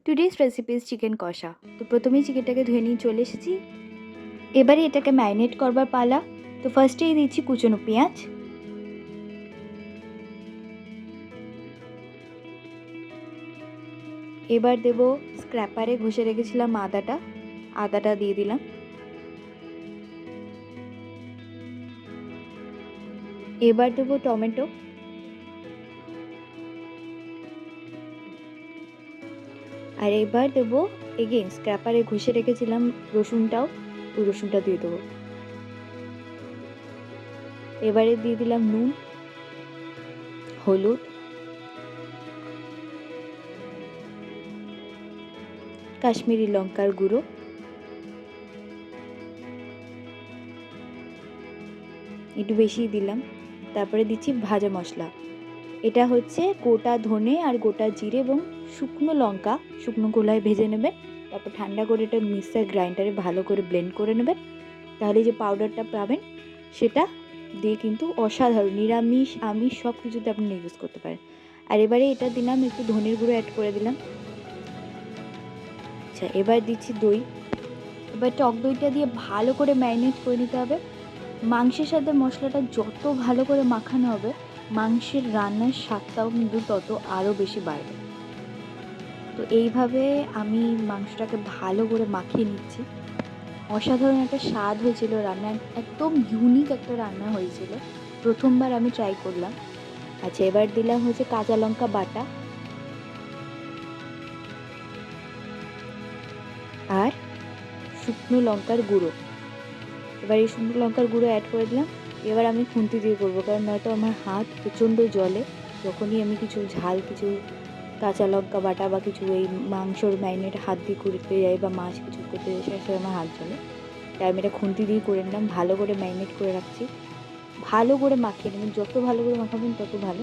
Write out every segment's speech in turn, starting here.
Today's recipes chicken কষা। তো প্রথমেই চিকেনটাকে ধুয়ে নিয়ে চলে এসেছি। এবারে এটাকে ম্যারিনেট করবার পালা। তো ফার্স্টেই দিচ্ছি কুচনো পেঁয়াজ, এবার দেব স্ক্র্যাপারে ঘষে রেখেছিলাম আদাটা দিয়ে দিলাম। এবার দেব টমেটো, আর এবার দেব এগেইন স্ক্র্যাপারে ঘষে রেখেছিলাম ওই রসুনটা দিয়ে দেবো। এবারে দিয়ে দিলাম নুন, হলুদ, কাশ্মীরি লঙ্কার গুঁড়ো, একটু বেশিই দিলাম। তারপরে দিচ্ছি ভাজা মশলা। এটা হচ্ছে গোটা ধনে আর গোটা জিরে এবং শুকনো লঙ্কা শুকনো খোলায় ভেজে নেবেন। তারপর ঠান্ডা করে এটা মিক্সার গ্রাইন্ডারে ভালো করে ব্লেন্ড করে নেবেন। তাহলে যে পাউডারটা পাবেন সেটা দিয়ে কিন্তু অসাধারণ নিরামিষ আমিষ সব কিছুতে আপনি ইউজ করতে পারেন। আর এবারে এটা দিলাম, একটু ধনের গুঁড়ো অ্যাড করে দিলাম। আচ্ছা, এবার দিচ্ছি দই। এবার টক দইটা দিয়ে ভালো করে ম্যারিনেট করে নিতে হবে। মাংসের সাথে মশলাটা যত ভালো করে মাখানো হবে, মাংসের রান্নার স্বাদটাও কিন্তু তত আরও বেশি বাড়বে। তো এইভাবে আমি মাংসটাকে ভালো করে মাখিয়ে নিচ্ছি। অসাধারণ একটা স্বাদ হয়েছিল রান্না, একদম ইউনিক একটা রান্না হয়েছিল, প্রথমবার আমি ট্রাই করলাম। আচ্ছা, এবার দিলাম হচ্ছে কাঁচা লঙ্কা বাটা আর শুকনো লঙ্কার গুঁড়ো। এবার এই শুকনো লঙ্কার গুঁড়ো অ্যাড করে দিলাম। এবার আমি খুন্তি দিয়ে করবো, কারণ নয়তো আমার হাত প্রচণ্ড জ্বলে। যখনই আমি কিছু ঝাল, কিছু কাঁচা লঙ্কা বাটা বা কিছু এই মাংসর ম্যারিনেট হাত দিয়ে করতে যাই বা মাছ কিছু করতে যাই, সে আমার হাত জ্বলে। তাই আমি এটা খুন্তি দিয়ে করে নিলাম। ভালো করে ম্যারিনেট করে রাখছি, ভালো করে মাখিয়ে নেবেন, যত ভালো করে মাখাবেন তত ভালো।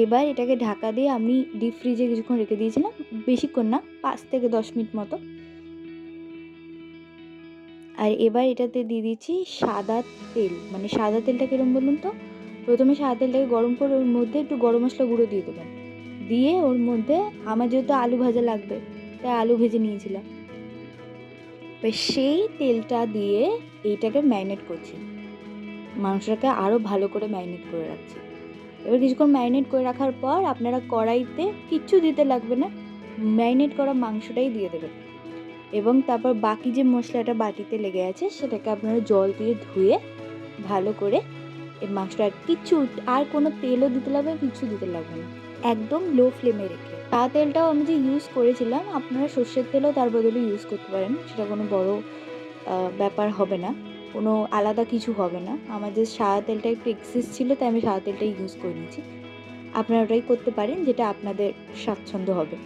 এবার এটাকে ঢাকা দিয়ে আমি ডিপ ফ্রিজে কিছুক্ষণ রেখে দিয়েছিলাম, বেশিক্ষণ না, 5 থেকে 10 মিনিট মতো। আর এবার এটাতে দিয়ে দিচ্ছি সাদা তেল। মানে সাদা তেলটা কিরম বলুন তো, প্রথমে সাদা তেলটাকে গরম করে ওর মধ্যে একটু গরম মশলা গুঁড়ো দিয়ে দেবেন। দিয়ে ওর মধ্যে আমার যেহেতু আলু ভাজা লাগবে, তাই আলু ভেজে নিয়েছিলাম। এবার সেই তেলটা দিয়ে এইটাকে ম্যারিনেট করছি, মাংসটাকে আরও ভালো করে ম্যারিনেট করে রাখছি। এবার কিছুক্ষণ ম্যারিনেট করে রাখার পর আপনারা কড়াইতে কিচ্ছু দিতে লাগবে না, ম্যারিনেট করা মাংসটাই দিয়ে দেবেন। এবং তারপর বাকি যে মশলাটা বাটিতে লেগে আছে সেটাকে আপনারা জল দিয়ে ধুয়ে ভালো করে এই মাংসটা আর কোনো তেলও দিতে লাগবে, কিচ্ছু দিতে লাগবে না, একদম লো ফ্লেমে রেখে। সাদা তেলটাও আমি যে ইউজ করেছিলাম, আপনারা সর্ষের তেলও তার বদলে ইউজ করতে পারেন, সেটা কোনো বড় ব্যাপার হবে না, কোনো আলাদা কিছু হবে না। আমার যে সাদা তেলটা একটু এক্সেস ছিল, তাই আমি সাদা তেলটাই ইউজ করে নিয়েছি। আপনারা ওটাই করতে পারেন, যেটা আপনাদের স্বাচ্ছন্দ্য হবে।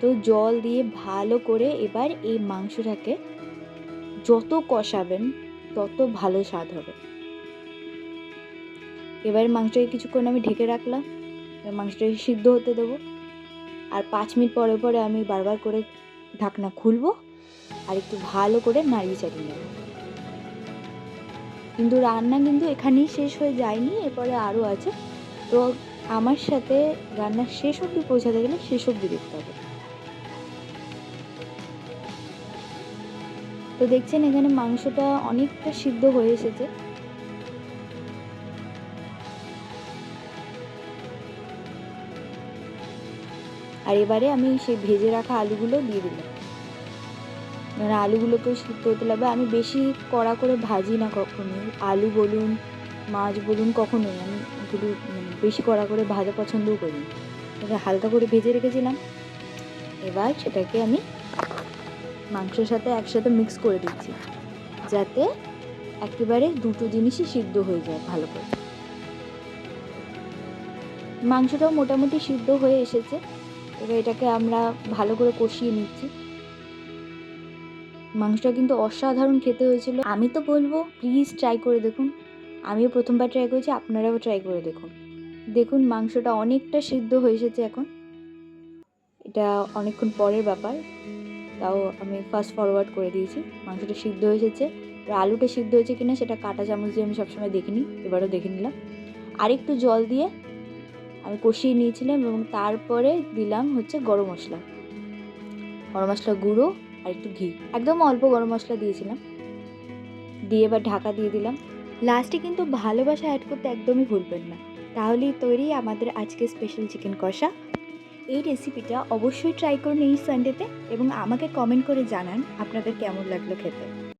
তো জল দিয়ে ভালো করে এবার এই মাংসটাকে যত কষাবেন তত ভালো স্বাদ হবে। এবার মাংসটাকে কিছুক্ষণ আমি ঢেকে রাখলাম, মাংসটাকে সিদ্ধ হতে দেবো। আর 5 মিনিট পরে পরে আমি বারবার করে ঢাকনা খুলবো আর একটু ভালো করে নাড়িয়ে চাড়িয়ে নেব। কিন্তু রান্না কিন্তু এখানেই শেষ হয়ে যায়নি, এরপরে আরও আছে। তো আমার সাথে রান্না শেষ অবধি পৌঁছাতে গেলে শেষ অবধি দেখতে হবে। তো দেখছেন এখানে মাংসটা অনেকটা সিদ্ধ হয়ে এসেছে। আর এবারে আমি সেই ভেজে রাখা আলুগুলো দিয়ে দিলাম। মানে আলুগুলোকেও সিদ্ধ হতে লাগবে। আমি বেশি কড়া করে ভাজি না কখনোই, আলু বলুন মাছ বলুন, কখনোই আমি এগুলো বেশি কড়া করে ভাজা পছন্দও করি না। এবার হালকা করে ভেজে রেখেছিলাম। এবার সেটাকে আমি মাংসের সাথে একসাথে মিক্স করে দিচ্ছি, যাতে একেবারে দুটো জিনিসই সিদ্ধ হয়ে যায় ভালো করে। মাংসটাও মোটামুটি সিদ্ধ হয়ে এসেছে। এবার এটাকে আমরা ভালো করে কষিয়ে নিচ্ছি। মাংসটা কিন্তু অসাধারণ খেতে হয়েছিল। আমি তো বলবো প্লিজ ট্রাই করে দেখুন। আমিও প্রথমবার ট্রাই করেছি, আপনারাও ট্রাই করে দেখুন। দেখুন মাংসটা অনেকটা সিদ্ধ হয়ে এসেছে এখন, এটা অনেকক্ষণ পরের ব্যাপার। তাও আমি ফাস্ট ফরওয়ার্ড করে দিয়েছি। মাংসটা সিদ্ধ হয়ে এসেছে। আর আলুটা সিদ্ধ হয়েছে কিনা সেটা কাঁটা চামচ দিয়ে আমি সবসময় দেখে নিই, এবারও দেখে নিলাম। আরেকটু জল দিয়ে আমি কষিয়ে নিয়েছিলাম এবং তারপরে দিলাম হচ্ছে গরম মশলা গুঁড়ো আর একটু ঘি, একদম অল্প গরম মশলা দিয়েছিলাম। দিয়ে এবার ঢাকা দিয়ে দিলাম। লাস্টে কিন্তু ভালোবাসা অ্যাড করতে একদমই ভুলবেন না, তাহলেই তৈরি আমাদের আজকে স্পেশাল চিকেন কষা। এই রেসিপিটা অবশ্যই ট্রাই করুন এই সানডেতে এবং আমাকে কমেন্ট করে জানান আপনাদের কেমন লাগলো খেতে।